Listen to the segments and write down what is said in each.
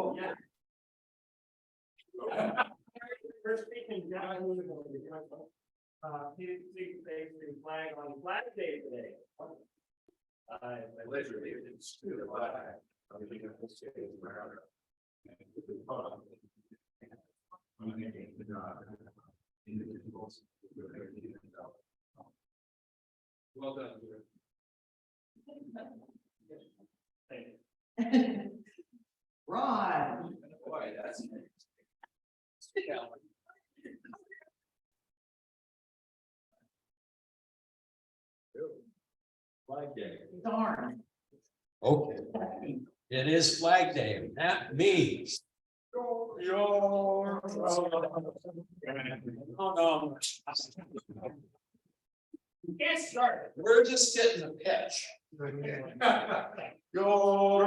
Oh, yeah. We're speaking down. He's facing flag on Flag Day today. I literally didn't scoot a flag. I'm thinking of the state of America. Well done. Ron. Boy, that's. Flag Day. Darn. Okay, it is Flag Day, that means. Oh, no. Get started. We're just getting the pitch. Go.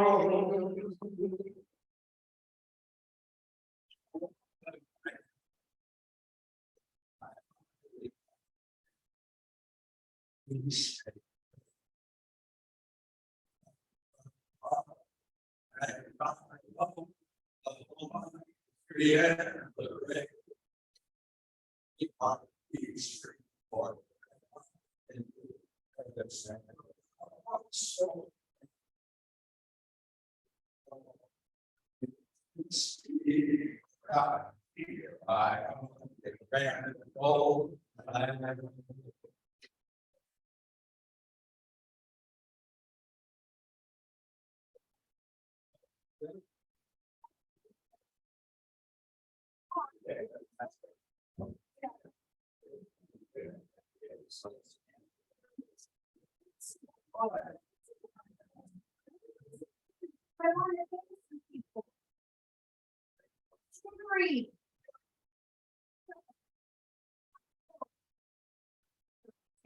I want to thank some people. Sorry.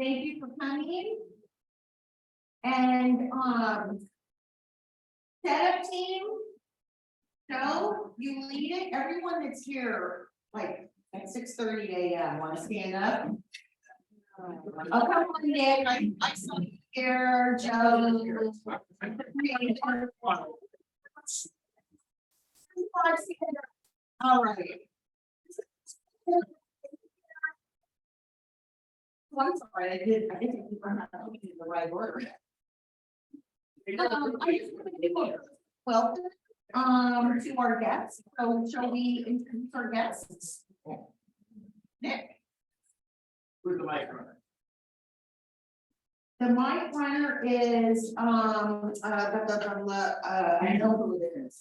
Thank you for coming. And setup team. So you lead it. Everyone that's here, like at 6:30 a.m. Want to stand up? I'll come on, Nick. I saw you here, Joe. All right. Oh, I'm sorry, I didn't remember how to do the right order. I just want to do welcome to our guests. So shall we introduce our guests? Nick. Where's the mic runner? The mic runner is I know who it is.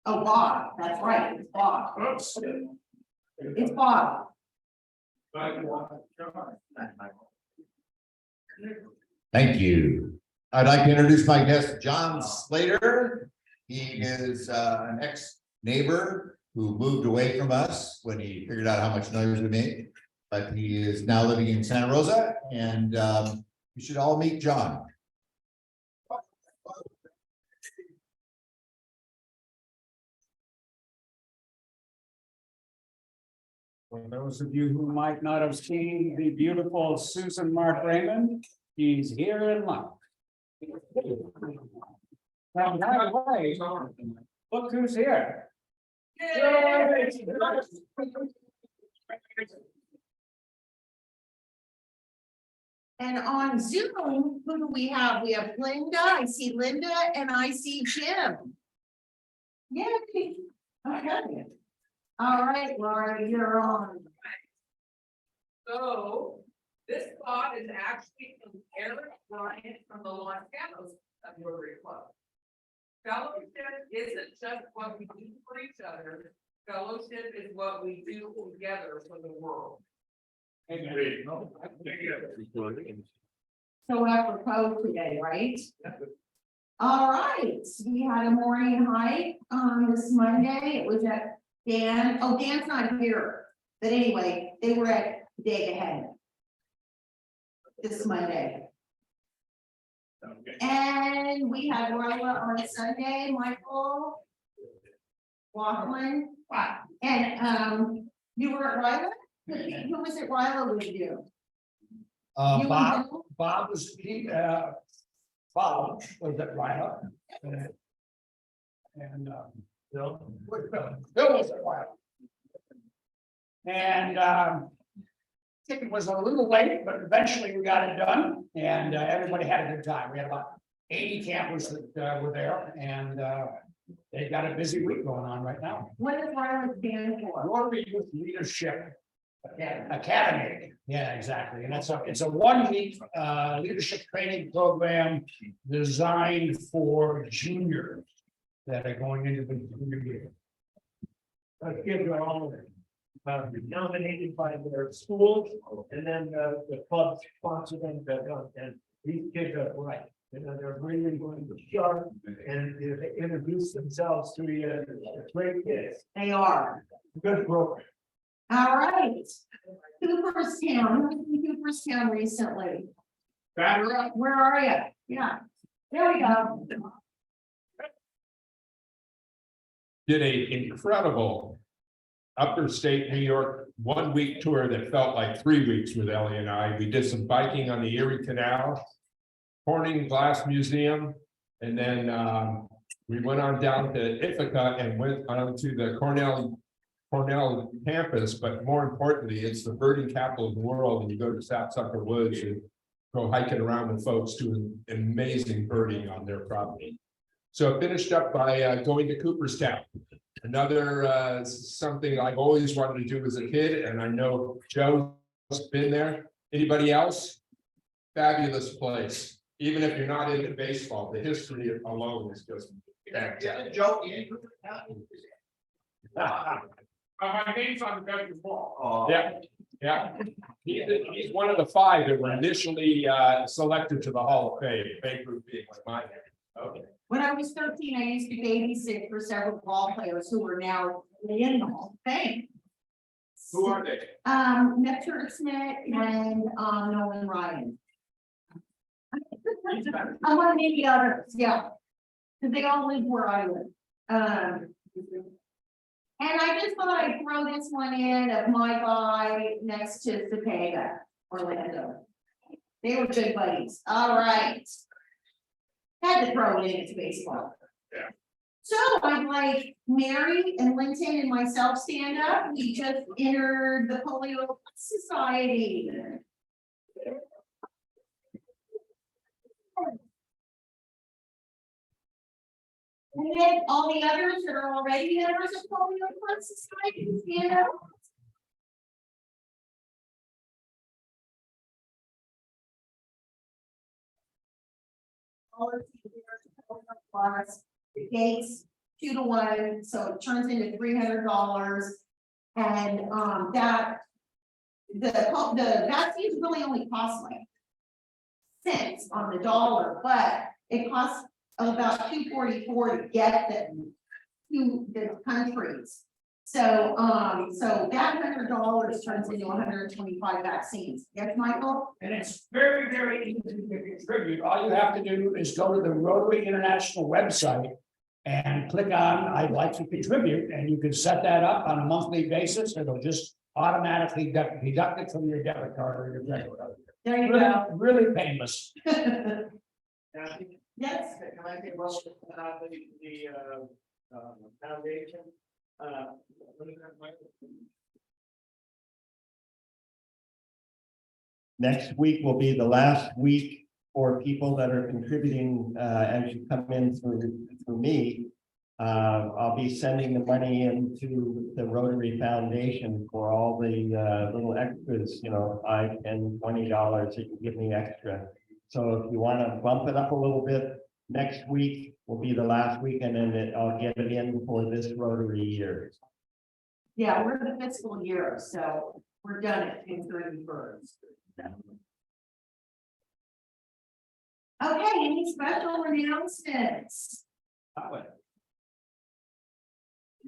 Oh, Bob, that's right, it's Bob. Oops. It's Bob. Thank you. I'd like to introduce my guest, John Slater. He is an ex-neighbor who moved away from us when he figured out how much noise we made. But he is now living in Santa Rosa, and you should all meet John. For those of you who might not have seen the beautiful Susan Mark Raymond, she's here in life. Now, by the way, look who's here. And on Zoom, who do we have? We have Linda, I see Linda, and I see Jim. Yay. Okay. All right, Laura, you're on. So this thought is actually from Eric Bryant from the Los Gatos Rotary Club. Fellowship isn't just what we do for each other. Fellowship is what we do together for the world. So apropos today, right? All right, we had a morning hike this Monday. It was at Dan. Oh, Dan's not here. But anyway, they were at Day Ahead this Monday. And we had Ryla on Sunday, Michael Walkman. And you were at Ryla? Who was at Ryla with you? You and Bob Bill? was Bob was at Ryla. And, Bill? Bill was a while. And, it was a little late, but eventually we got it done, and everybody had a good time. We had about 80 campers that were there, and they've got a busy week going on right now. What does Rotary stand for? Rotary Youth Leadership Academy. Yeah, exactly. And it's a 1 week leadership training program designed for juniors that are going into the junior year. Kids are all nominated by their schools, and then the club sponsor them, and these kids are right. You know, they're really going to sharp, and they introduce themselves to you, great kids, They are. good program. All right. Cooperstown, who's in Cooperstown recently? Where are you? Yeah, there we go. Did a incredible upper state New York 1 week tour that felt like 3 weeks with Ellie and I. We did some biking on the Erie Canal, Corning Glass Museum, and then we went on down to Ithaca and went on to the Cornell campus. But more importantly, it's the birding capital of the world, and you go to Sapsucker Woods and go hiking around with folks doing amazing birding on their property. So I finished up by going to Cooperstown. Another something I've always wanted to do as a kid, and I know Joe's been there. Anybody else? Fabulous place. Even if you're not into baseball, the history alone is just fantastic. My name's on the veterans wall. Yeah. He's one of the 5 that were initially selected to the Hall of Fame. Babe Ruth being like my name. Okay. When I was 13, I used to babysit for several ball players who are now in the Hall of Fame. Who are they? Neptune Smith and Nolan Ryan. I want to name the others, yeah. Because they all live where I live. And I just thought I'd throw this one in of my guy next to Cepeda, Orlando. They were good buddies. All right. Had to throw it in, it's baseball. Yeah. So I'm like, Mary and Linton and myself stand up. We just entered the Polio Society. And then all the others that are already members of Polio Society stand up. Plus the gates 2 to 1, so it turns into $300. And that the vaccines really only cost like cents on the dollar, but it costs about $2.44 to get them to the countries. So so that $100 turns into 125 vaccines. Yes, Michael? And it's very, very easy to contribute. All you have to do is go to the Rotary International website and click on I'd like to contribute, and you can set that up on a monthly basis. It'll just automatically deduct it from your debit card or your credit card. There you Really, go. really painless. Yes. Can I get well the foundation? Next week will be the last week for people that are contributing, as you come in through me. I'll be sending the money into the Rotary Foundation for all the little extras, you know, $5, $10, $20 that you give me extra. So if you want to bump it up a little bit, next week will be the last week, and then I'll get it in for this Rotary year. Yeah, we're in the fiscal year, so we're done at 2/31. Okay, any special announcements?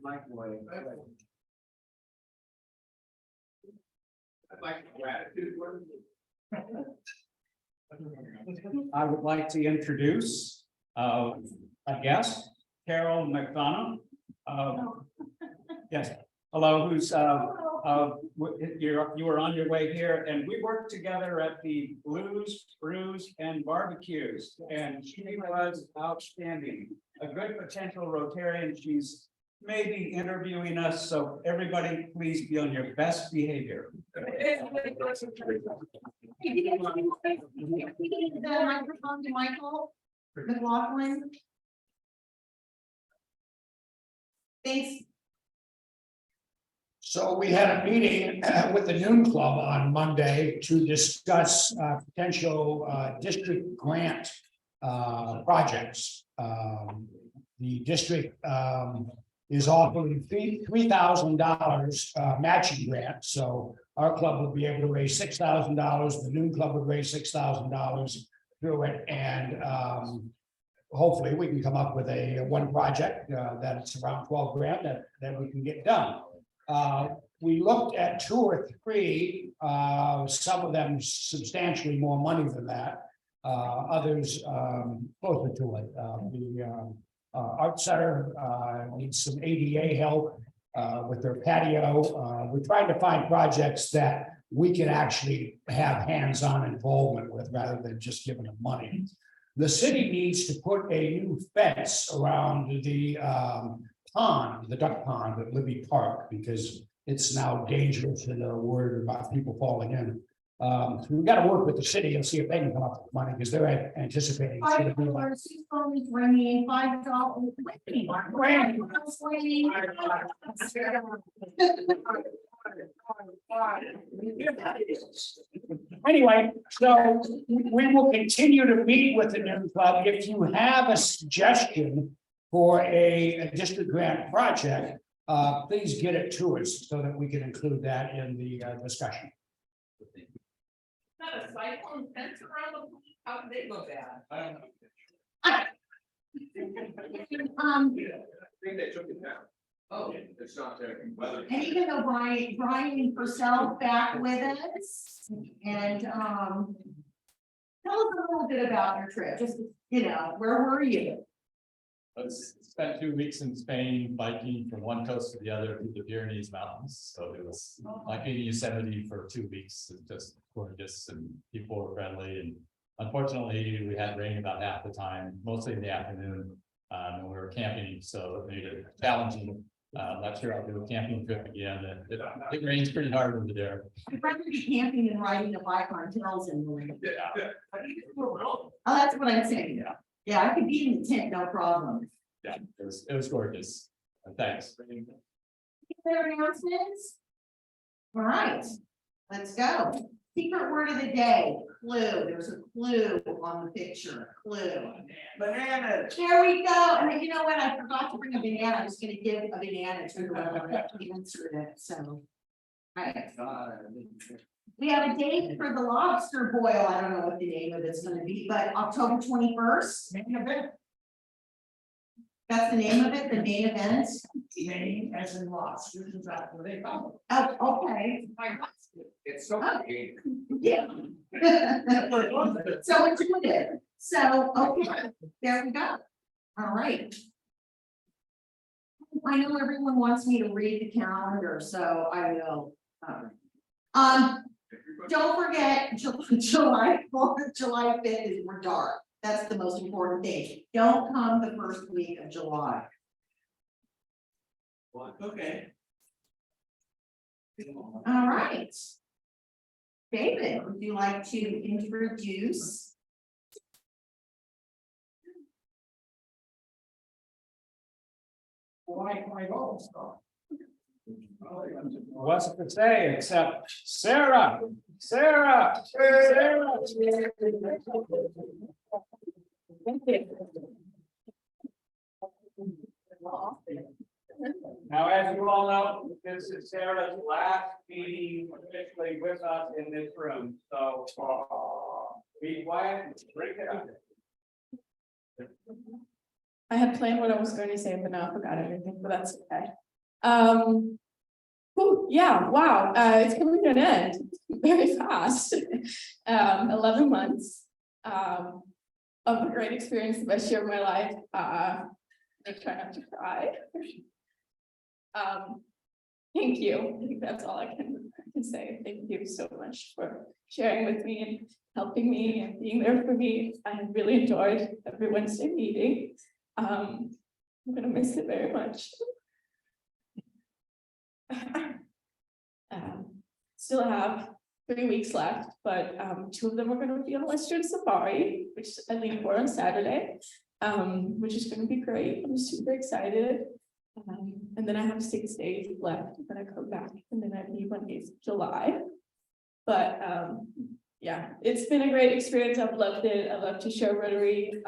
Microwave. I'd like gratitude. I would like to introduce a guest, Carol McDonough. Yes, hello, who's You were on your way here, and we worked together at the Blues, Brews, and Barbecues, and she was outstanding. A good potential Rotarian. She's maybe interviewing us, so everybody please be on your best behavior. The microphone to Michael McLaughlin. Thanks. So we had a meeting with the Noon Club on Monday to discuss potential district grant projects. The district is offering $3,000 matching grant, so our club would be able to raise $6,000. The Noon Club would raise $6,000 through it, and hopefully we can come up with a one project that's around 12 grand that we can get done. We looked at 2 or 3, some of them substantially more money than that. Others closer to it. The Art Center needs some ADA help with their patio. We're trying to find projects that we can actually have hands-on involvement with rather than just giving them money. The city needs to put a new fence around the pond, the duck pond at Libby Park, because it's now dangerous and they're worried about people falling in. So we've got to work with the city and see if they can come up with money, because they're anticipating. it's gonna be like- $5, 6 phones ringing, $5. Anyway, so we will continue to meet with the Noon Club. If you have a suggestion for a district grant project, please get it to us so that we can include that in the discussion. Not a cyclone fence around the, how did they go bad? I don't know. Um, I think they took it down. Oh. It's not there. Weather. and even though Brian Purcell back with us, and tell us a little bit about your trip, just, where were you? I spent 2 weeks in Spain biking from one coast to the other through the Pyrenees Mountains. So it was like being in Yosemite for 2 weeks. It's just gorgeous and people were friendly. And unfortunately, we had rain about half the time, mostly in the afternoon. And we were camping, so it made it challenging. Not sure I'll do a camping trip again. It rains pretty hard over there. I'd rather be camping and riding a bike on hills in the winter. Yeah, Oh, that's what I'm saying. Yeah, I could be in the tent, no problem. yeah, it was gorgeous. Thanks. Is there announcements? All right, let's go. Secret word of the day, clue. There's a clue on the picture, clue. Bananas. There we go. And then you know what? I forgot to bring a banana. I was gonna give a banana to whoever answered it, so. All right. We have a date for the lobster boil. I don't know what the name of it's gonna be, but October 21st. That's the name of it, the main event. Name as in lobsters, is that where they come? Oh, okay. It's so. Yeah. So intuitive. So, okay, there we go. All right. I know everyone wants me to read the calendar, so I will. Don't forget, July 4th, July 5th is we're dark. That's the most important thing. Don't come the first week of July. Okay. All right. David, would you like to introduce? What's it to say except Sarah. Now, as you all know, this is Sarah's last meeting officially with us in this room, so be quiet and break it up. I had planned what I was going to say, but now I forgot everything, but that's okay. Yeah, wow, it's coming to an end very fast. 11 months of a great experience, the best year of my life. I try not to cry. thank you. I think that's all I can say. Thank you so much for sharing with me and helping me and being there for me. I have really enjoyed every Wednesday meeting. I'm gonna miss it very much. Still have 3 weeks left, but 2 of them are gonna be on Western Safari, which I leave for on Saturday. Which is gonna be great. I'm super excited. And then I have 6 days left, then I come back, and then I leave on 8th of July. But yeah, it's been a great experience. I've loved it. I love to share Rotary.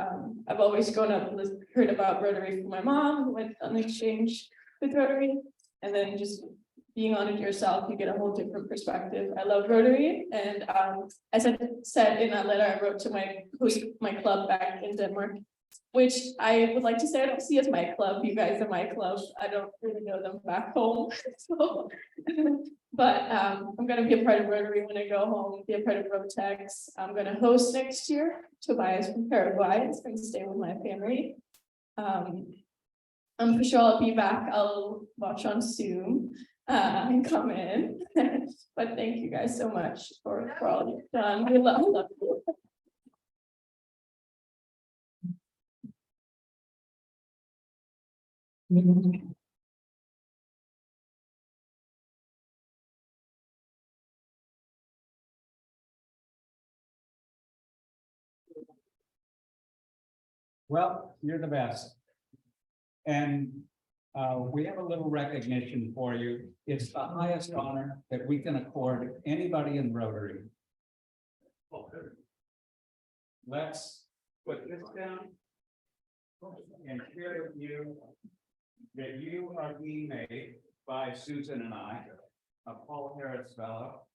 I've always grown up, heard about Rotary from my mom, who went on exchange with Rotary, and then just being on it yourself, you get a whole different perspective. I love Rotary, and as I said in that letter I wrote to my club back in Denmark, which I would like to say I don't see as my club. You guys are my club. I don't really know them back home. So, but I'm gonna be a part of Rotary when I go home, be a part of Rotex. I'm gonna host next year. Tobias from Paraguay is going to stay with my family. I'm for sure I'll be back. I'll watch on Zoom and come in. But thank you guys so much for all you've done. We love you. Well, you're the best. And we have a little recognition for you. It's the highest honor that we can accord anybody in Rotary. Let's put this down and share with you that you are being made by Susan and I, a Paul Harris Fellow.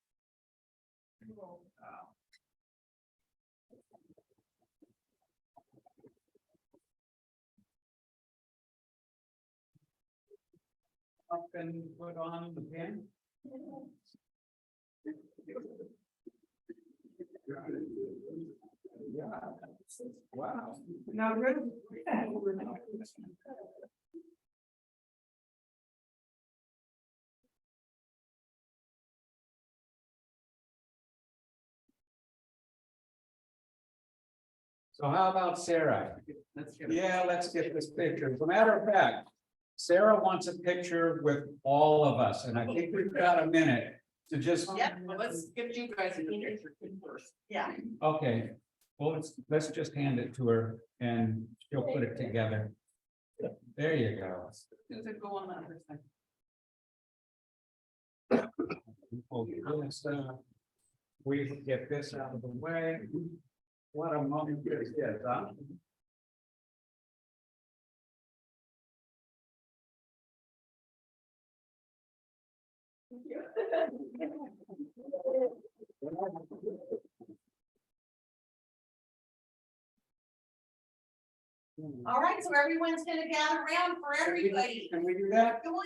Up and put on the pin. Yeah. Wow. Now, so how about Sarah? Let's get this picture. As a matter of fact, Sarah wants a picture with all of us, and I think we've got a minute to just. Yeah, well, let's get you guys in the picture first. Yeah. Okay, well, let's just hand it to her and she'll put it together. There you go. Does it go on the other side? We get this out of the way. What a moment this is, huh? All right, so everyone's gonna gather around for everybody. Can we do that? Going on.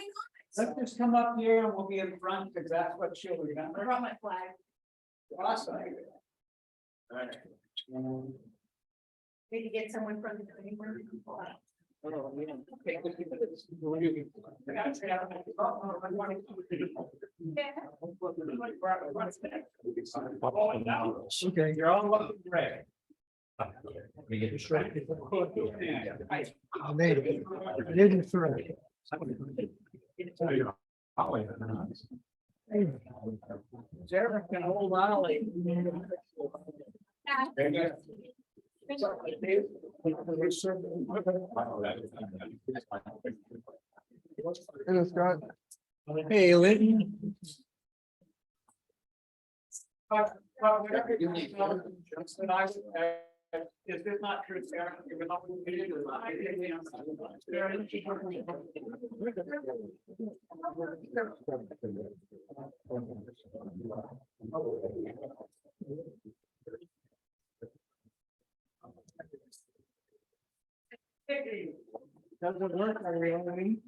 Let's just come up here and we'll be in front because that's what she'll I remember. brought my flag. Awesome. Maybe get someone from the dining room. Okay, you're all looking great. I made it. I didn't throw it. Sarah can hold Ollie. Hey, Lynn. Is this not true, Sarah? Doesn't work, are we only?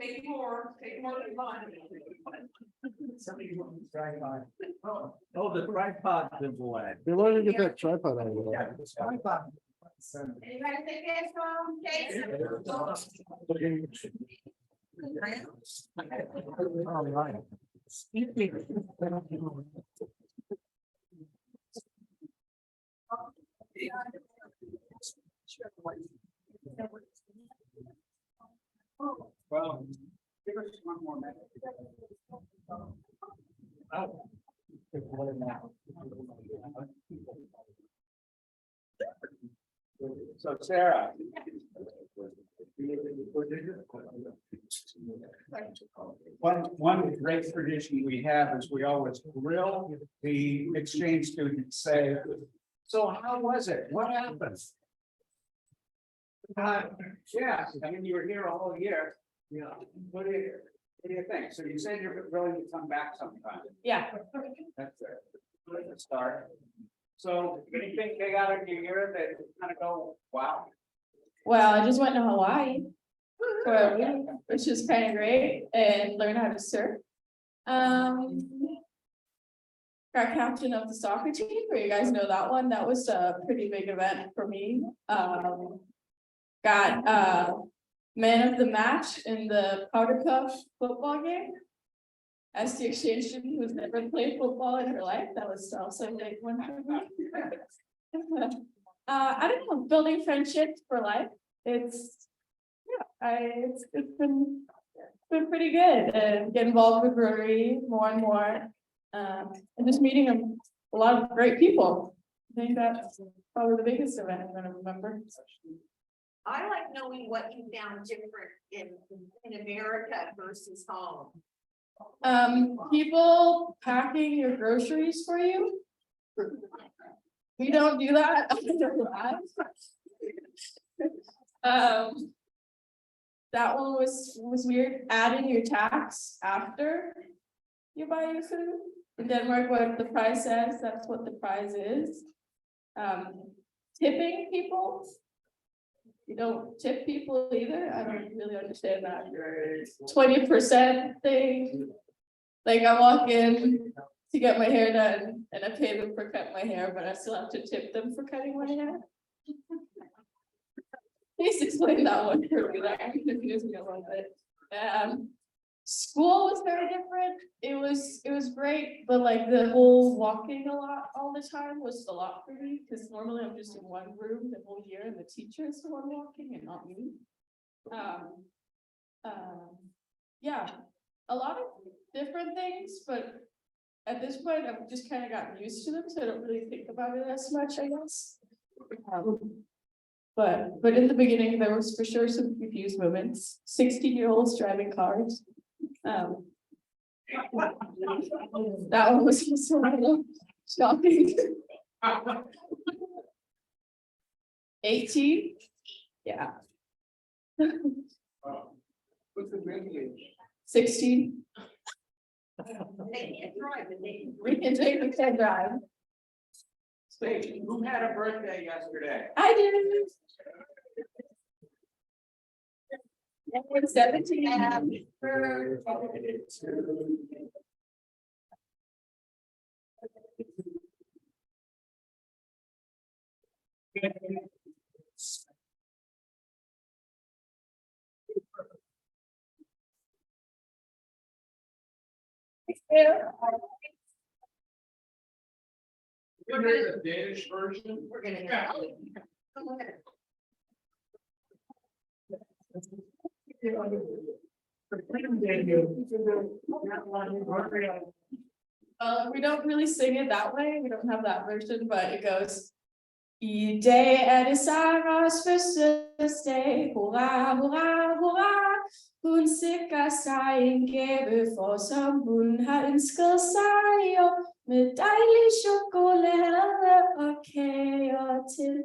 Take more than one. Somebody wants to drive by. Oh, the tripod's in the way. They wanted to get that tripod out of the way. Yeah, the tripod. Anybody take this from Jason? All right. Well, give us one more minute. So Sarah. One great tradition we have is we always grill the exchange students, say, so how was it? What happened? Yeah, I mean, you were here all year. Yeah. What do you think? So you said you're willing to come back sometime. Yeah, That's a good start. So anything they got in your ear that kind of go, wow? well, I just went to Hawaii for a week, which was kind of great, and learned how to surf. Got captain of the soccer team, where you guys know that one, that was a pretty big event for me. Got man of the match in the powder puff football game. As the exchange student who's never played football in her life, that was also a big one for me. I don't know, building friendships for life. It's, yeah, it's been pretty good, and get involved with Rotary more and more. And just meeting a lot of great people. I think that's probably the biggest event I'm gonna remember. I like knowing what you found different in America versus home. People packing your groceries for you. We don't do that. That one was weird, adding your tax after you buy your food. In Denmark, what the price says, that's what the price is. Tipping people. You don't tip people either. I don't really understand that. 20% thing. Like I walk in to get my hair done and I pay them for cutting my hair, but I still have to tip them for cutting my hair. Please explain that one for me. That confused me a little bit. School was very different. It was great, but like the whole walking a lot all the time was a lot for me, because normally I'm just in one room the whole year and the teacher is the one walking and not me. Yeah, a lot of different things, but at this point I've just kind of gotten used to them, so I don't really think about it as much, I guess. But in the beginning there was for sure some confused moments. 16-year-olds driving cars. That one was also a little shocking. 18, yeah. What's the age? 16. They can't drive, and they can. We can drive. Hey, who had a birthday yesterday? I did. I'm 17. Here's the Danish version. We're gonna go. Go ahead. We don't really sing it that way. We don't have that version, but it goes. I dag det Saras fødselsdag. Hurra, hurra, hurra. Hun sikrer sig en gave, for som hun har ønsket sig. Og med dejlig chokolade og kager til.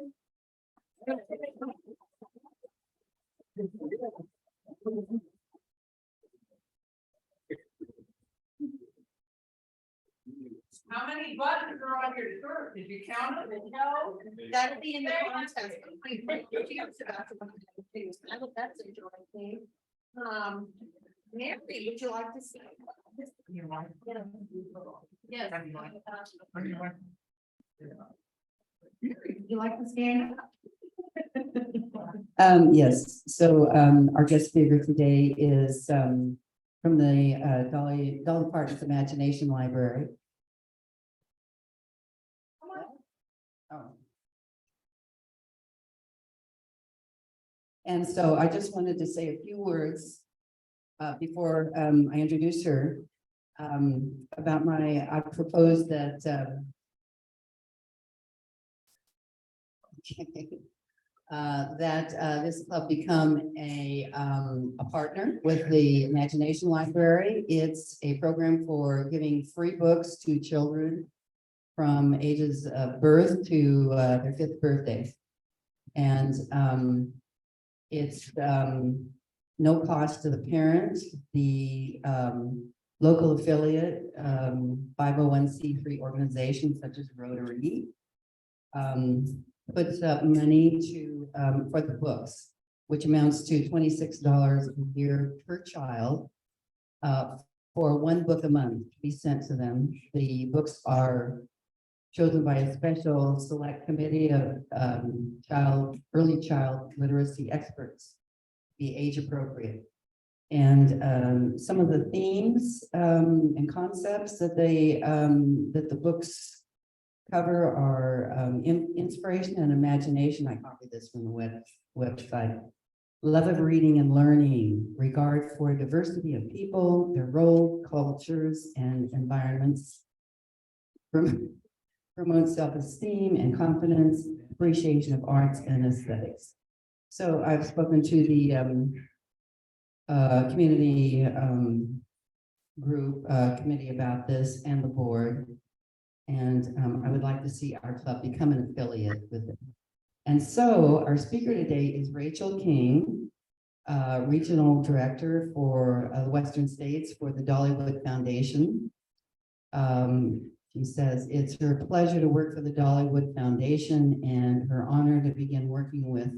How many buttons are on your shirt? Did you count them? No, that'll be in the contest. That's a joy thing. Mary, would you like to see? Yes. Mary, would you like to stand up? Yes, so, our guest speaker today is, from the, Dolly Parton's Imagination Library. Oh. And so I just wanted to say a few words, before, I introduce her, about I proposed that, this club become a partner with the Imagination Library. It's a program for giving free books to children from ages of birth to their 5th birthday. And it's no cost to the parent. The local affiliate 501c3 organizations such as Rotary puts up money for the books, which amounts to $26 a year per child for 1 book a month to be sent to them. The books are chosen by a special select committee of early child literacy experts, be age appropriate. And some of the themes and concepts that the books cover are inspiration and imagination. I copied this from the website. Love of reading and learning, regard for diversity of people, their role, cultures, and environments. Promote self-esteem and confidence, appreciation of arts and aesthetics. So I've spoken to the community group committee about this and the board. And I would like to see our club become an affiliate with it. And so our speaker today is Rachel King, Regional Director for the Western States for the Dollywood Foundation. She says it's her pleasure to work for the Dollywood Foundation and her honor to begin working with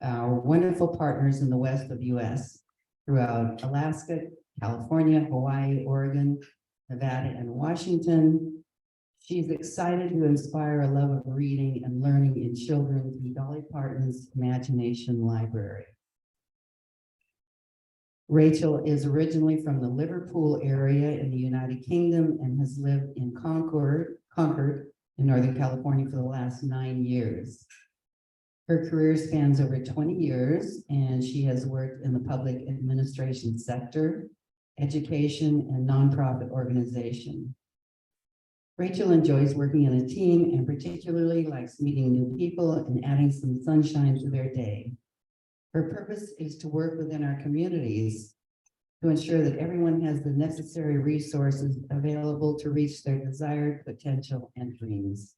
our wonderful partners in the west of the US throughout Alaska, California, Hawaii, Oregon, Nevada, and Washington. She's excited to inspire a love of reading and learning in children through Dolly Parton's Imagination Library. Rachel is originally from the Liverpool area in the United Kingdom and has lived in Concord in Northern California for the last 9 years. Her career spans over 20 years, and she has worked in the public administration sector, education, and nonprofit organization. Rachel enjoys working in a team and particularly likes meeting new people and adding some sunshine to their day. Her purpose is to work within our communities to ensure that everyone has the necessary resources available to reach their desired potential and dreams.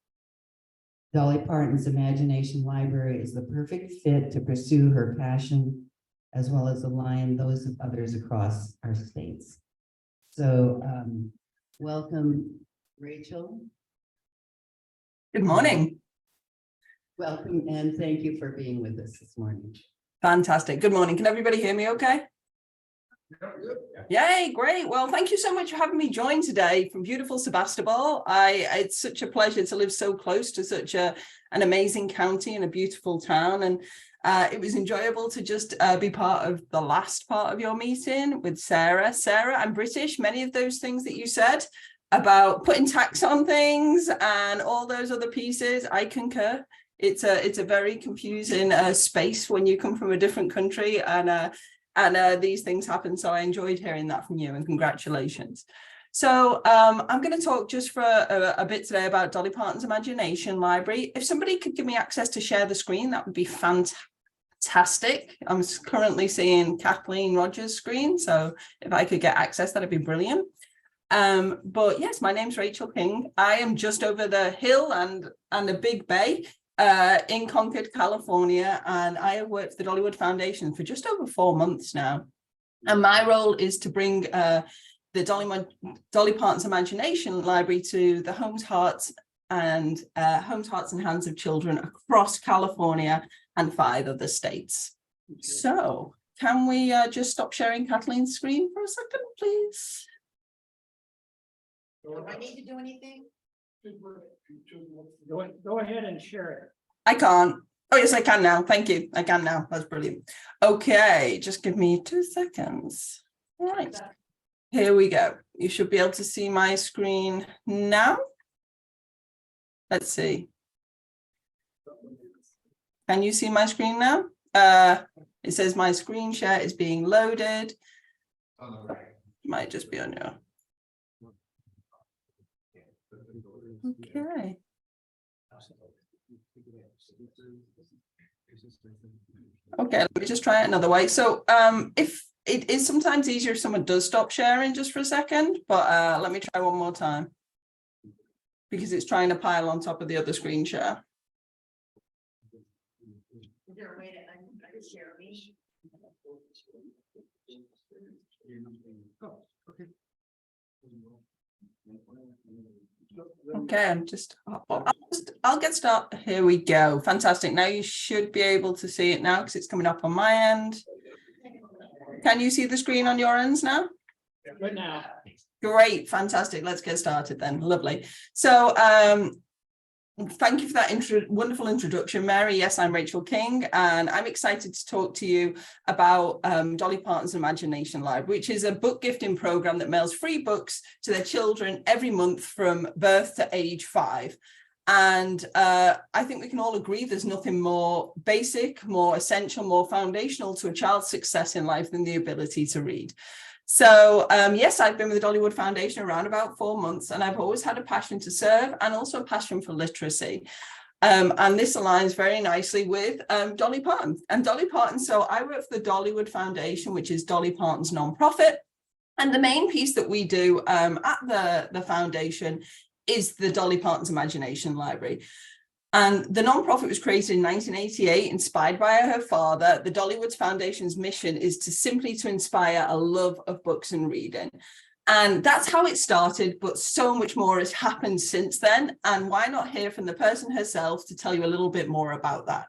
Dolly Parton's Imagination Library is the perfect fit to pursue her passion, as well as align those of others across our states. So welcome, Rachel. Good morning. Welcome, and thank you for being with us this morning. Fantastic. Good morning. Can everybody hear me okay? Yay, great. Well, thank you so much for having me join today from beautiful Sebastopol. It's such a pleasure to live so close to such an amazing county and a beautiful town. And it was enjoyable to just be part of the last part of your meeting with Sarah. Sarah, I'm British. Many of those things that you said about putting tax on things and all those other pieces, I concur. It's a very confusing space when you come from a different country and these things happen. So I enjoyed hearing that from you, and congratulations. So I'm going to talk just for a bit today about Dolly Parton's Imagination Library. If somebody could give me access to share the screen, that would be fantastic. I'm currently seeing Kathleen Rogers' screen, so if I could get access, that'd be brilliant. But yes, my name's Rachel King. I am just over the hill and the Big Bay in Concord, California, and I have worked for the Dollywood Foundation for just over 4 months now. And my role is to bring the Dolly Parton's Imagination Library to the homes, hearts, and hands of children across California and 5 other states. So can we just stop sharing Kathleen's screen for a second, please? Do I need to do anything? Go ahead and share it. I can't. Oh, yes, I can now. Thank you. I can now. That's brilliant. Okay, just give me 2 seconds. All right, here we go. You should be able to see my screen now. Let's see. Can you see my screen now? It says my screen share is being loaded. Might just be on your. Okay. Okay, let me just try it another way. So if it is sometimes easier if someone does stop sharing just for a second, but let me try one more time because it's trying to pile on top of the other screen share. Is there a way to share me? Okay, I'll get started. Here we go. Fantastic. Now you should be able to see it now because it's coming up on my end. Can you see the screen on your ends now? Good now. Great, fantastic. Let's get started then. Lovely. So thank you for that wonderful introduction, Mary. Yes, I'm Rachel King, and I'm excited to talk to you about Dolly Parton's Imagination Library, which is a book gifting program that mails free books to their children every month from birth to age 5. And I think we can all agree there's nothing more basic, more essential, more foundational to a child's success in life than the ability to read. So yes, I've been with the Dollywood Foundation around about 4 months, and I've always had a passion to serve and also a passion for literacy. And this aligns very nicely with Dolly Parton. And Dolly Parton, so I work for the Dollywood Foundation, which is Dolly Parton's nonprofit. And the main piece that we do at the foundation is the Dolly Parton's Imagination Library. And the nonprofit was created in 1988, inspired by her father. The Dollywood Foundation's mission is to inspire a love of books and reading. And that's how it started, but so much more has happened since then. And why not hear from the person herself to tell you a little bit more about that?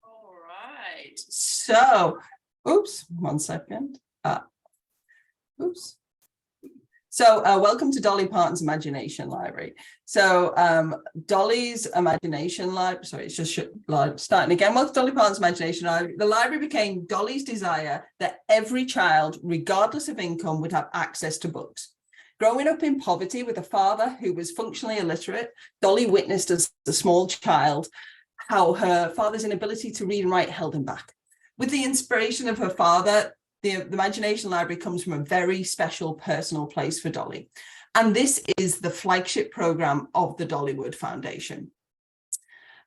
All right, so, oops, 1 second. Oops. So welcome to Dolly Parton's Imagination Library. So Dolly's Imagination Library, sorry, it's just starting again. Welcome to Dolly Parton's Imagination Library. The library became Dolly's desire that every child, regardless of income, would have access to books. Growing up in poverty with a father who was functionally illiterate, Dolly witnessed as a small child how her father's inability to read and write held him back. With the inspiration of her father, the Imagination Library comes from a very special personal place for Dolly. And this is the flagship program of the Dollywood Foundation.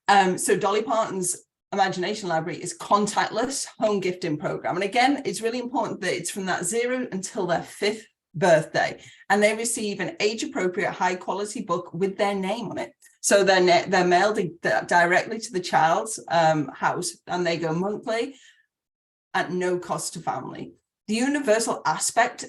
So Dolly Parton's Imagination Library is contactless home gifting program. And again, it's really important that it's from that 0 until their 5th birthday. And they receive an age-appropriate, high-quality book with their name on it. So they're mailed directly to the child's house, and they go monthly at no cost to family. The universal aspect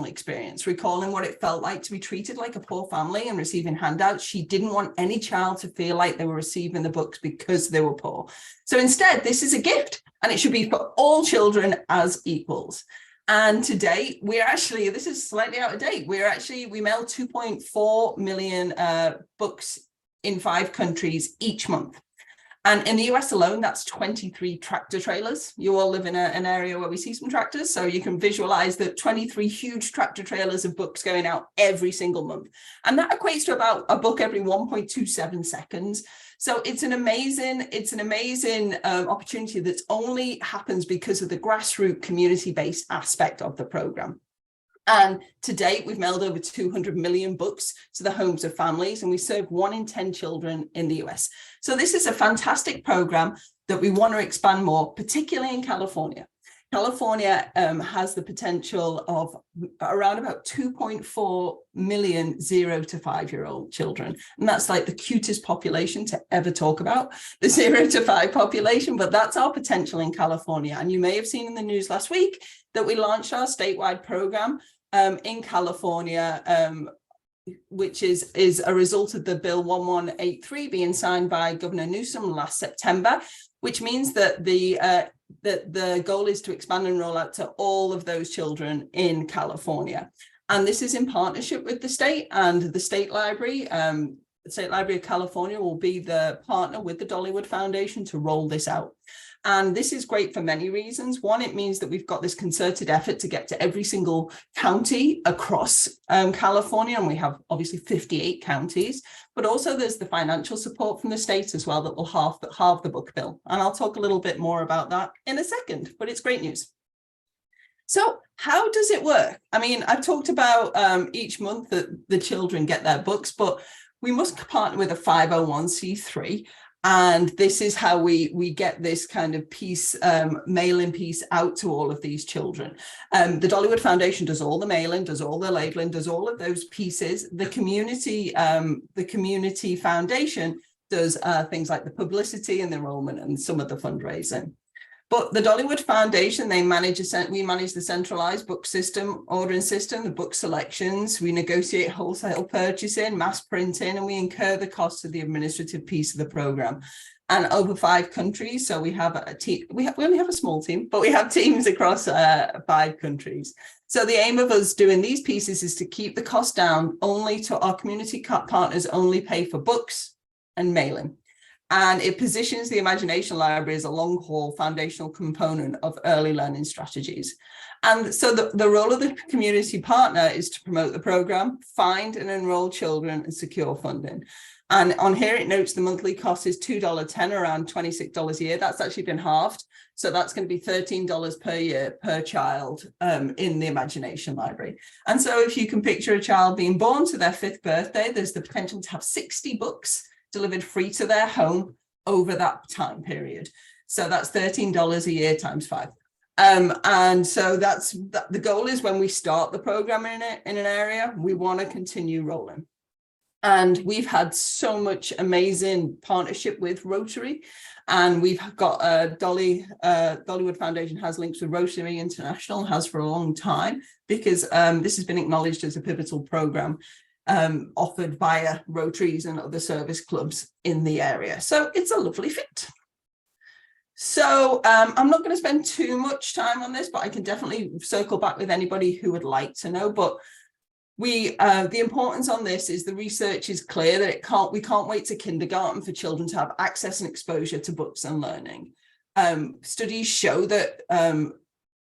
experience, recalling what it felt like to be treated like a poor family and receiving handouts. She didn't want any child to feel like they were receiving the books because they were poor. So instead, this is a gift, and it should be for all children as equals. And today, this is slightly out of date. We mail 2.4 million books in 5 countries each month. And in the US alone, that's 23 tractor trailers. You all live in an area where we see some tractors, so you can visualize that 23 huge tractor trailers of books going out every single month. And that equates to about a book every 1.27 seconds. So it's an amazing opportunity that only happens because of the grassroots community-based aspect of the program. And to date, we've mailed over 200 million books to the homes of families, and we serve 1 in 10 children in the US. So this is a fantastic program that we want to expand more, particularly in California. California has the potential of around about 2.4 million 0 to 5-year-old children. And that's like the cutest population to ever talk about, the 0 to 5 population, but that's our potential in California. And you may have seen in the news last week that we launched our statewide program in California, which is a result of the Bill 1183 being signed by Governor Newsom last September, which means that the goal is to expand and roll out to all of those children in California. And this is in partnership with the state and the State Library. The State Library of California will be the partner with the Dollywood Foundation to roll this out. And this is great for many reasons. One, it means that we've got this concerted effort to get to every single county across California, and we have obviously 58 counties, but also there's the financial support from the state as well that will halve the book bill. And I'll talk a little bit more about that in a second, but it's great news. So how does it work? I mean, I've talked about each month that the children get their books, but we must partner with a 501c3. And this is how we get this kind of piece, mailing piece out to all of these children. The Dollywood Foundation does all the mailing, does all the labeling, does all of those pieces. The community foundation does things like the publicity and the enrollment and some of the fundraising. But the Dollywood Foundation, we manage the centralized book system, ordering system, the book selections, we negotiate wholesale purchasing, mass printing, and we incur the cost of the administrative piece of the program. And over 5 countries, so we have a team, we only have a small team, but we have teams across 5 countries. So the aim of us doing these pieces is to keep the cost down, only to our community partners only pay for books and mailing. And it positions the Imagination Library as a long-haul foundational component of early learning strategies. And so the role of the community partner is to promote the program, find and enroll children, and secure funding. And on here, it notes the monthly cost is $2.10, around $26 a year. That's actually been halved. So that's going to be $13 per year per child in the Imagination Library. And so if you can picture a child being born to their 5th birthday, there's the potential to have 60 books delivered free to their home over that time period. So that's $13 a year times 5. And so the goal is when we start the program in an area, we want to continue rolling. And we've had so much amazing partnership with Rotary. And we've got Dollywood Foundation has links with Rotary International, has for a long time, because this has been acknowledged as a pivotal program offered via Rotaries and other service clubs in the area. So it's a lovely fit. So I'm not going to spend too much time on this, but I can definitely circle back with anybody who would like to know. But the importance on this is the research is clear that we can't wait to kindergarten for children to have access and exposure to books and learning. Studies show that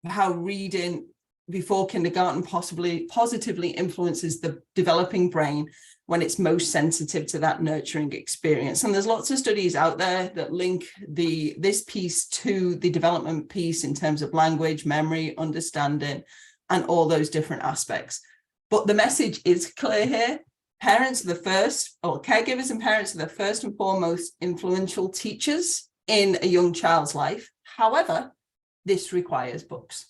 how reading before kindergarten positively influences the developing brain when it's most sensitive to that nurturing experience. And there's lots of studies out there that link this piece to the development piece in terms of language, memory, understanding, and all those different aspects. But the message is clear here. Parents are the first, or caregivers and parents are the first and foremost influential teachers in a young child's life. However, this requires books.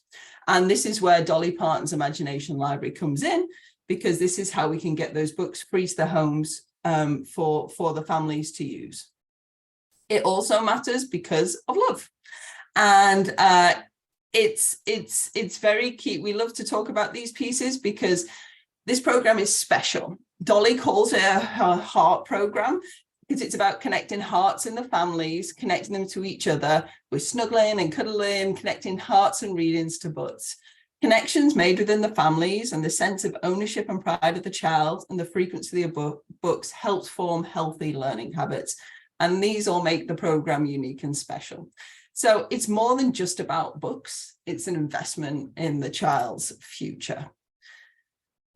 And this is where Dolly Parton's Imagination Library comes in, because this is how we can get those books free to their homes for the families to use. It also matters because of love. And it's very key. We love to talk about these pieces because this program is special. Dolly calls it her heart program because it's about connecting hearts in the families, connecting them to each other with snuggling and cuddling, connecting hearts and readings to butts. Connections made within the families and the sense of ownership and pride of the child and the frequency of books helps form healthy learning habits. And these all make the program unique and special. So it's more than just about books. It's an investment in the child's future.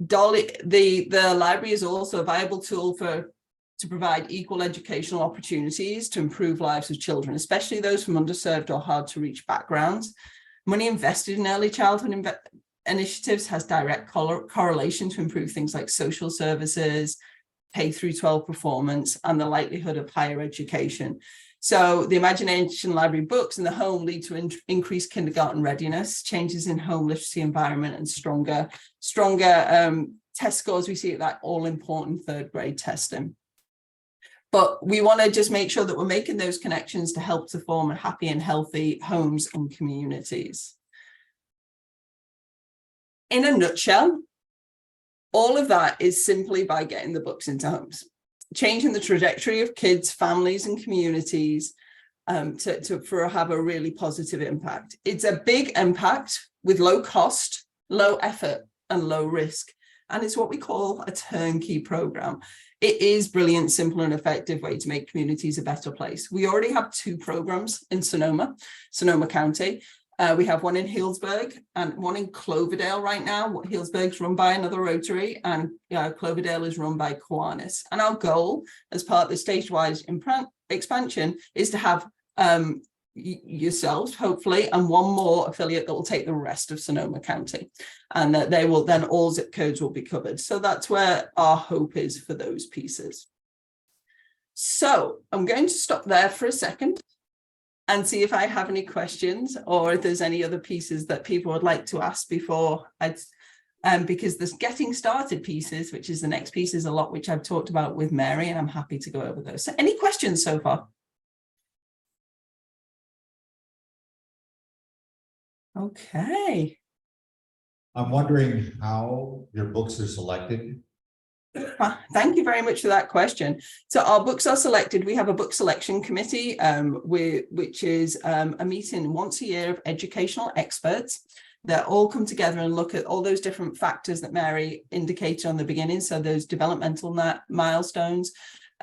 Dolly, the library is also a viable tool to provide equal educational opportunities to improve lives of children, especially those from underserved or hard to reach backgrounds. Money invested in early childhood initiatives has direct correlation to improve things like social services, K through 12 performance, and the likelihood of higher education. So the Imagination Library books in the home lead to increased kindergarten readiness, changes in home literacy environment, and stronger test scores. We see that all important third grade testing. But we want to just make sure that we're making those connections to help to form happy and healthy homes and communities. In a nutshell, all of that is simply by getting the books into homes, changing the trajectory of kids, families, and communities to have a really positive impact. It's a big impact with low cost, low effort, and low risk. And it's what we call a turnkey program. It is brilliant, simple, and effective way to make communities a better place. We already have 2 programs in Sonoma County. We have one in Healdsburg and one in Cloverdale right now. Healdsburg's run by another Rotary, and Cloverdale is run by Kiwanis. And our goal as part of the stage-wise expansion is to have yourselves, hopefully, and one more affiliate that will take the rest of Sonoma County, and that they will then all zip codes will be covered. So that's where our hope is for those pieces. So I'm going to stop there for a second and see if I have any questions or if there's any other pieces that people would like to ask before because this getting started pieces, which is the next piece, is a lot which I've talked about with Mary, and I'm happy to go over those. So any questions so far? Okay. I'm wondering how your books are selected. Thank you very much for that question. So our books are selected. We have a book selection committee, which is a meeting once a year of educational experts that all come together and look at all those different factors that Mary indicated on the beginning. So those developmental milestones,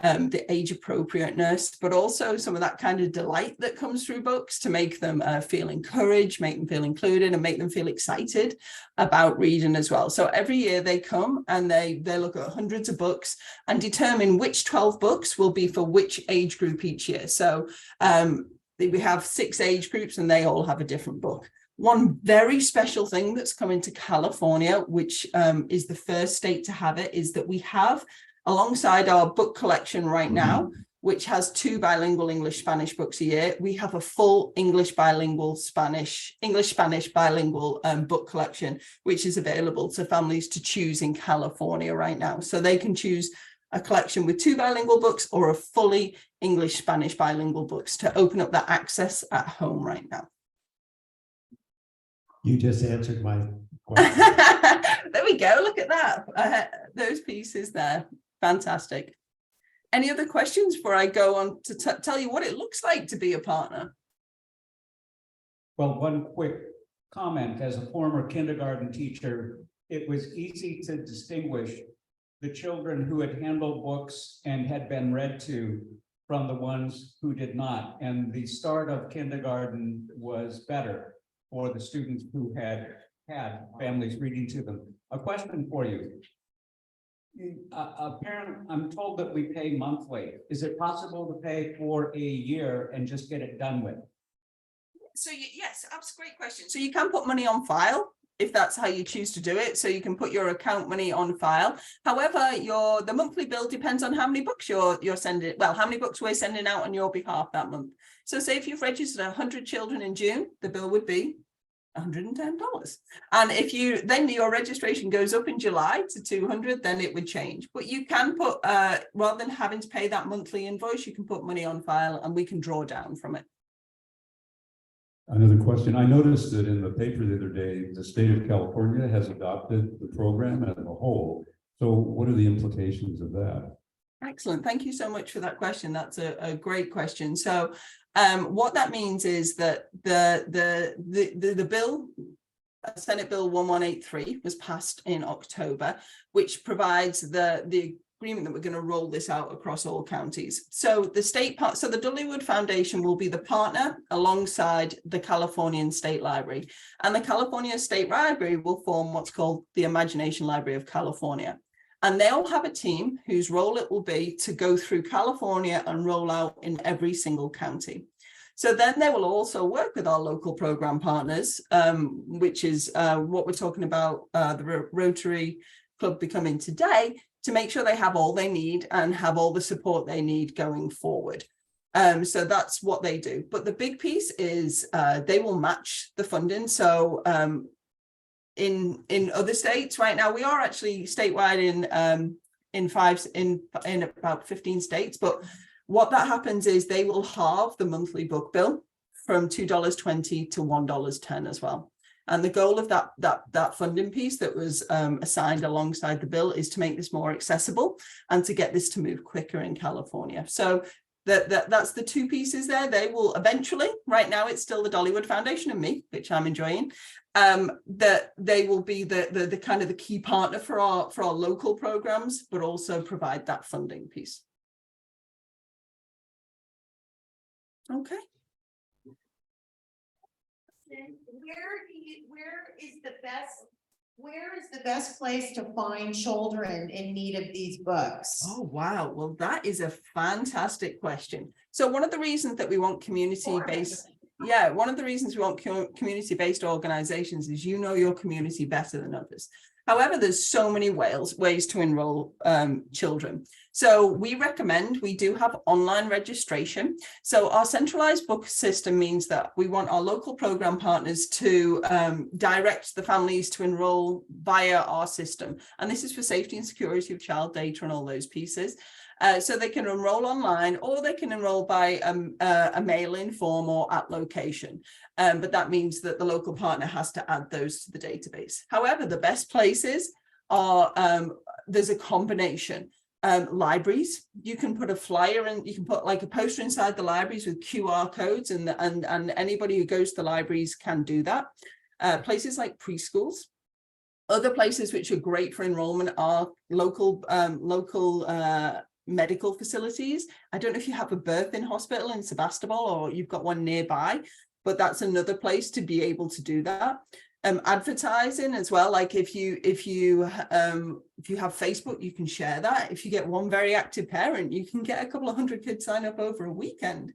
the age appropriateness, but also some of that kind of delight that comes through books to make them feel encouraged, make them feel included, and make them feel excited about reading as well. So every year they come and they look at hundreds of books and determine which 12 books will be for which age group each year. So we have 6 age groups and they all have a different book. One very special thing that's coming to California, which is the first state to have it, is that we have, alongside our book collection right now, which has 2 bilingual English-Spanish books a year, we have a full English-Spanish bilingual book collection, which is available to families to choose in California right now. So they can choose a collection with 2 bilingual books or a fully English-Spanish bilingual books to open up that access at home right now. You just answered my question. There we go. Look at that. Those pieces there. Fantastic. Any other questions before I go on to tell you what it looks like to be a partner? Well, one quick comment. As a former kindergarten teacher, it was easy to distinguish the children who had handled books and had been read to from the ones who did not. And the start of kindergarten was better for the students who had families reading to them. A question for you. I'm told that we pay monthly. Is it possible to pay for a year and just get it done with? So yes, that's a great question. So you can put money on file if that's how you choose to do it. So you can put your account money on file. However, the monthly bill depends on how many books you're sending. Well, how many books we're sending out on your behalf that month. So say if you've registered 100 children in June, the bill would be $110. And if then your registration goes up in July to 200, then it would change. But you can put, rather than having to pay that monthly invoice, you can put money on file and we can draw down from it. Another question. I noticed that in the paper the other day, the state of California has adopted the program as a whole. So what are the implications of that? Excellent. Thank you so much for that question. That's a great question. So what that means is that the bill, Senate Bill 1183 was passed in October, which provides the agreement that we're going to roll this out across all counties. So the the Dollywood Foundation will be the partner alongside the Californian State Library, and the California State Library will form what's called the Imagination Library of California. And they'll have a team whose role it will be to go through California and roll out in every single county. So then they will also work with our local program partners, which is what we're talking about, the Rotary Club becoming today, to make sure they have all they need and have all the support they need going forward. So that's what they do. But the big piece is they will match the funding. So in other states right now, we are actually statewide in about 15 states. But what that happens is they will halve the monthly book bill from $2.20 to $1.10 as well. And the goal of that funding piece that was assigned alongside the bill is to make this more accessible and to get this to move quicker in California. So that's the two pieces there. They will eventually, right now it's still the Dollywood Foundation and me, which I'm enjoying, that they will be the kind of the key partner for our local programs, but also provide that funding piece. Okay. Where is the best place to find children in need of these books? Oh, wow. Well, that is a fantastic question. So one of the reasons that we want community-based, one of the reasons we want community-based organizations is you know your community better than others. However, there's so many ways to enroll children. So we recommend, we do have online registration. So our centralized book system means that we want our local program partners to direct the families to enroll via our system. And this is for safety and security of child data and all those pieces. So they can enroll online, or they can enroll by a mail-in form or at location. But that means that the local partner has to add those to the database. However, the best places are, there's a combination. Libraries, you can put a flyer and you can put like a poster inside the libraries with QR codes, and anybody who goes to the libraries can do that. Places like preschools. Other places which are great for enrollment are local medical facilities. I don't know if you have a birthing hospital in Sebastopol or you've got one nearby, but that's another place to be able to do that. Advertising as well, like if you have Facebook, you can share that. If you get one very active parent, you can get a couple of hundred kids sign up over a weekend.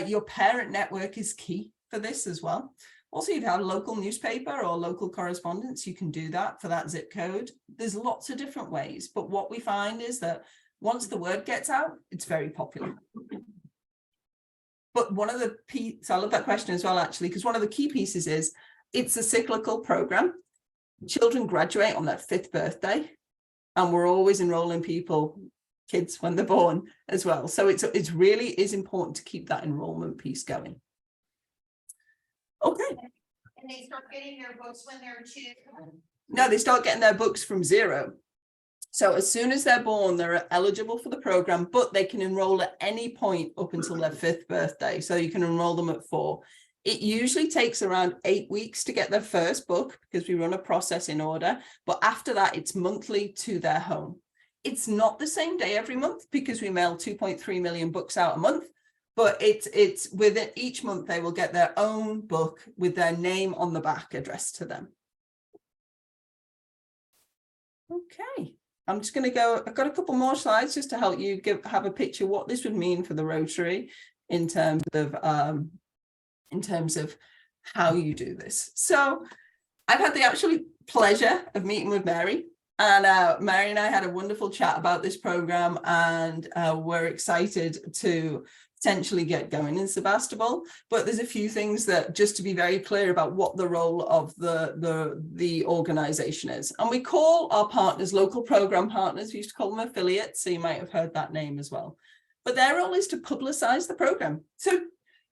Your parent network is key for this as well. Also, you'd have a local newspaper or local correspondence, you can do that for that zip code. There's lots of different ways, but what we find is that once the word gets out, it's very popular. But one of the pieces, I love that question as well, actually, because one of the key pieces is it's a cyclical program. Children graduate on their 5th birthday, and we're always enrolling kids when they're born as well. So it's really is important to keep that enrollment piece going. Okay. And they start getting their books when they're 2? No, they start getting their books from 0. So as soon as they're born, they're eligible for the program, but they can enroll at any point up until their 5th birthday. So you can enroll them at 4. It usually takes around 8 weeks to get their first book because we run a process in order. But after that, it's monthly to their home. It's not the same day every month because we mail 2.3 million books out a month. But it's within each month, they will get their own book with their name on the back addressed to them. Okay. I'm just going to go, I've got a couple more slides just to help you have a picture of what this would mean for the Rotary in terms of how you do this. So I've had the absolute pleasure of meeting with Mary, and Mary and I had a wonderful chat about this program, and we're excited to potentially get going in Sebastopol. But there's a few things that just to be very clear about what the role of the organization is. And we call our partners local program partners. We used to call them affiliates, so you might have heard that name as well. But their role is to publicize the program. So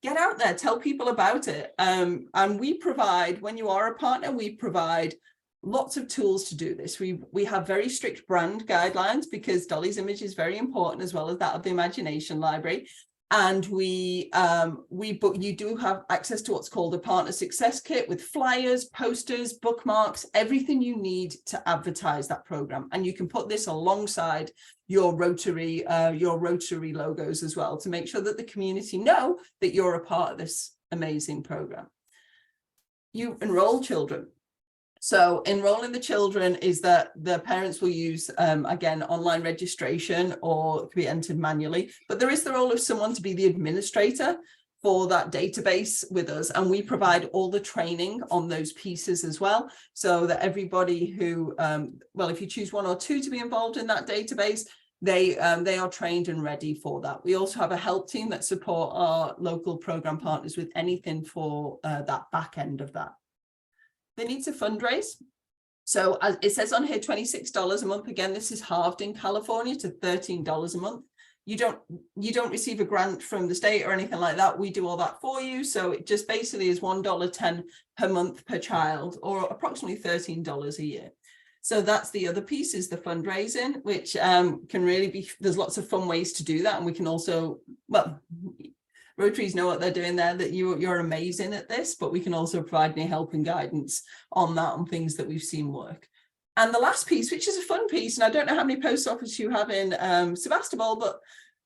get out there, tell people about it. And we provide, when you are a partner, we provide lots of tools to do this. We have very strict brand guidelines because Dolly's image is very important, as well as that of the Imagination Library. And but you do have access to what's called a partner success kit with flyers, posters, bookmarks, everything you need to advertise that program. And you can put this alongside your Rotary logos as well, to make sure that the community know that you're a part of this amazing program. You enroll children. So enrolling the children is that the parents will use, again, online registration, or it can be entered manually, but there is the role of someone to be the administrator for that database with us. And we provide all the training on those pieces as well, so that everybody who, well, if you choose one or two to be involved in that database, they are trained and ready for that. We also have a help team that support our local program partners with anything for that back end of that. They need to fundraise. So as it says on here, $26 a month. Again, this is halved in California to $13 a month. You don't receive a grant from the state or anything like that. We do all that for you. So it just basically is $1.10 per month per child, or approximately $13 a year. So that's the other piece, is the fundraising, which can really be, there's lots of fun ways to do that. And we can also, well, Rotaries know what they're doing there, that you're amazing at this, but we can also provide any help and guidance on that, on things that we've seen work. And the last piece, which is a fun piece, and I don't know how many post offices you have in Sebastopol, but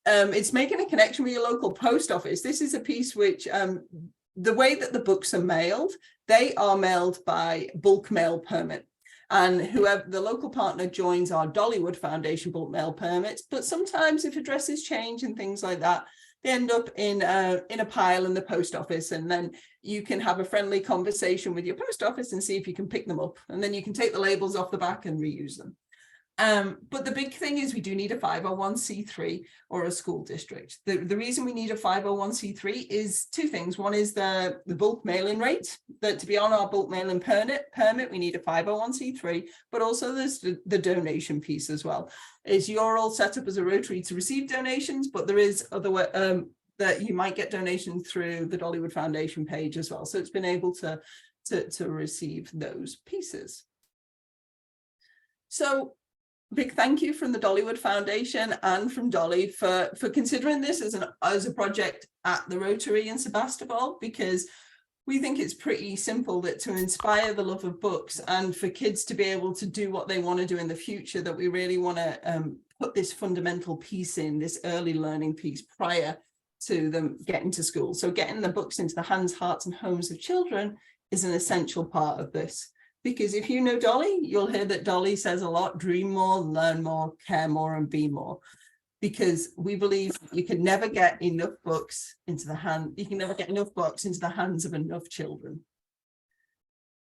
it's making a connection with your local post office. This is a piece which, the way that the books are mailed, they are mailed by bulk mail permit. And whoever the local partner joins our Dollywood Foundation bulk mail permits, but sometimes if addresses change and things like that, they end up in a pile in the post office, and then you can have a friendly conversation with your post office and see if you can pick them up, and then you can take the labels off the back and reuse them. But the big thing is we do need a 501c3 or a school district. The reason we need a 501c3 is two things. One is the bulk mailing rate, that to be on our bulk mailing permit, we need a 501c3, but also there's the donation piece as well. Is you're all set up as a Rotary to receive donations, but there is other way that you might get donations through the Dollywood Foundation page as well. So it's been able to receive those pieces. So big thank you from the Dollywood Foundation and from Dolly for considering this as a project at the Rotary in Sebastopol, because we think it's pretty simple, that to inspire the love of books and for kids to be able to do what they want to do in the future, that we really want to put this fundamental piece in, this early learning piece prior to them getting to school. So getting the books into the hands, hearts and homes of children is an essential part of this. Because if you know Dolly, you'll hear that Dolly says a lot: dream more, learn more, care more, and be more. Because we believe you can never get enough books into the hand. You can never get enough books into the hands of enough children.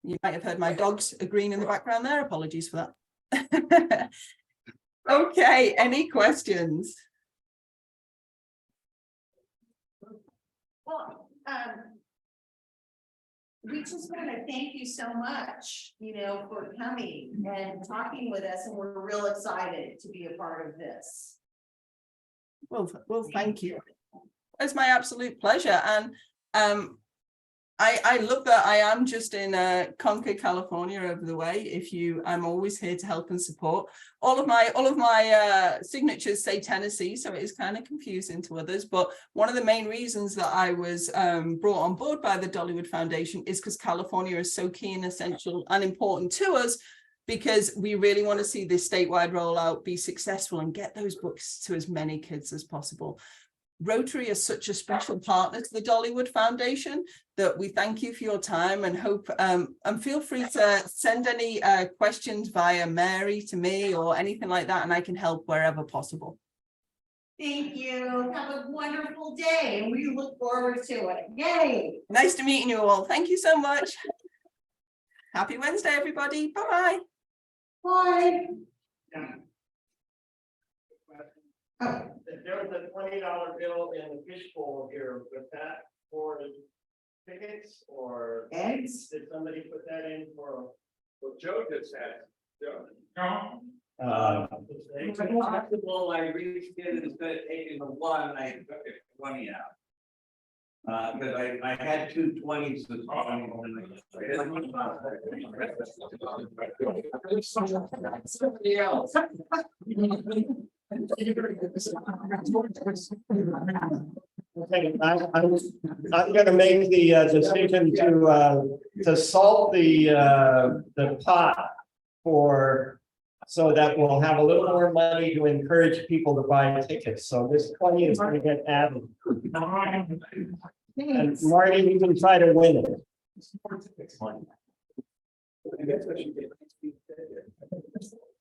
You might have heard my dogs agreeing in the background there. Apologies for that. Okay, any questions? Well, we just want to thank you so much, for coming and talking with us, and we're real excited to be a part of this. Well, thank you. It's my absolute pleasure. And I love that I am just in Concord, California, over the way. I'm always here to help and support. All of my signatures say Tennessee, so it is kind of confusing to others. But one of the main reasons that I was brought on board by the Dollywood Foundation is because California is so key and essential and important to us, because we really want to see this statewide rollout be successful and get those books to as many kids as possible. Rotary is such a special partner to the Dollywood Foundation that we thank you for your time, and hope and feel free to send any questions via Mary to me or anything like that, and I can help wherever possible. Thank you. Have a wonderful day, and we look forward to it. Yay! Nice to meet you all. Thank you so much. Happy Wednesday, everybody. Bye-bye. Bye. Oh. There was a $20 bill in the fishbowl here, was that for tickets or Eggs? did somebody put that in for? Well, Joe just had. No. Sebastopol, I reached in instead of taking the one, I took it 20 out. Cause I had 220s this morning. Somebody else. Okay, I'm gonna make the decision to salt the pot for. So that we'll have a little more money to encourage people to buy tickets, so this 20 is gonna get added. And Marty, you can try to win it.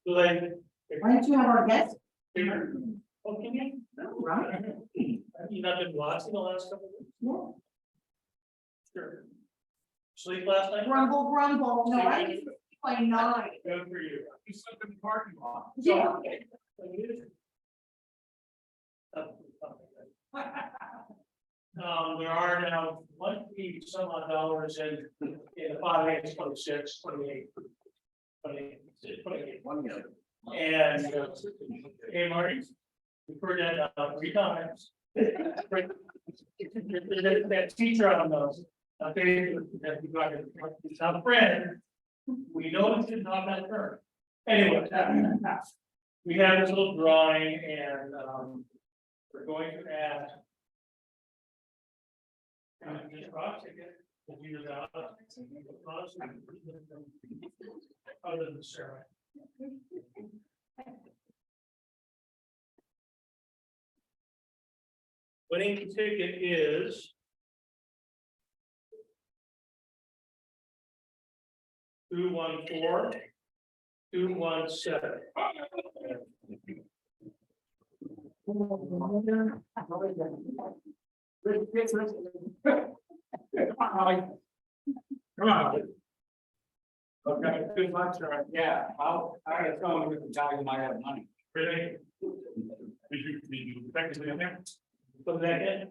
Why don't you have our guest? Okay. Right. You not been watching the last couple of weeks? Yeah. Sure. Sleep last night? Grumble, grumble. No, I didn't play 9. Good for you. You slept in the parking lot. Yeah. There are now 1 some odd dollars in 5, 8, 26, 28. 28. And, hey, Marty, we've heard that 3 times. That teacher on those, that you got, it's not a friend. We know it's not that term. Anyway, we have this little drawing and, we're going to add. Just rock ticket, we'll use that. Other than Sarah. Winning ticket is. 214 217. Come on. Okay, good luck, sir. Yeah, I was going with the guy who might have money. Really? Did you technically in there? Put that in?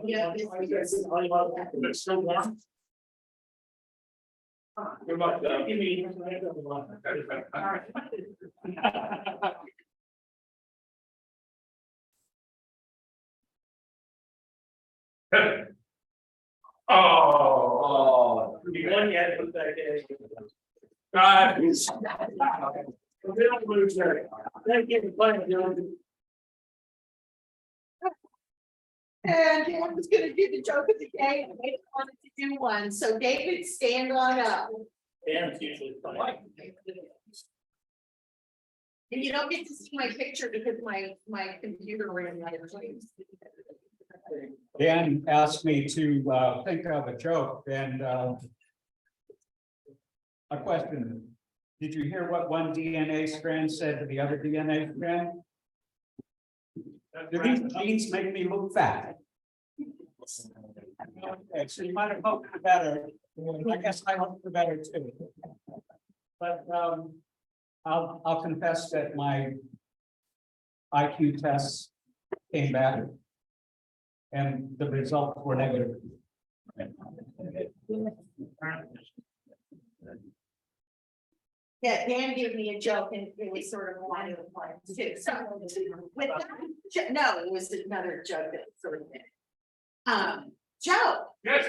Yeah. It's still warm? Good luck, give me. All right. Oh. You won yet, put that in. We don't lose there. Thank you for playing, Dylan. And Dan was gonna do the joke of the day, and I wanted to do one, so David, stand on up. Dan's usually fine. And you don't get to see my picture because my computer ran out of place. Dan asked me to think of a joke and a question. Did you hear what one DNA strand said to the other DNA strand? Do these genes make me look fat? Okay, so you might have hoped for better. I guess I hope for better too. But I'll confess that my IQ tests came back. And the results were negative. Yeah, Dan gave me a joke and it was sort of one of the points too, so with that, no, it was another joke that sort of did. Joe. Yes.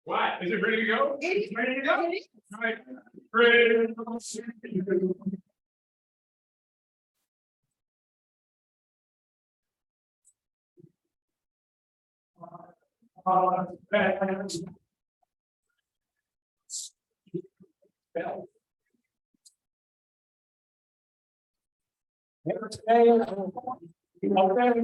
Why? Is it ready to go? It's ready to go. it is. All right. Ready. Today,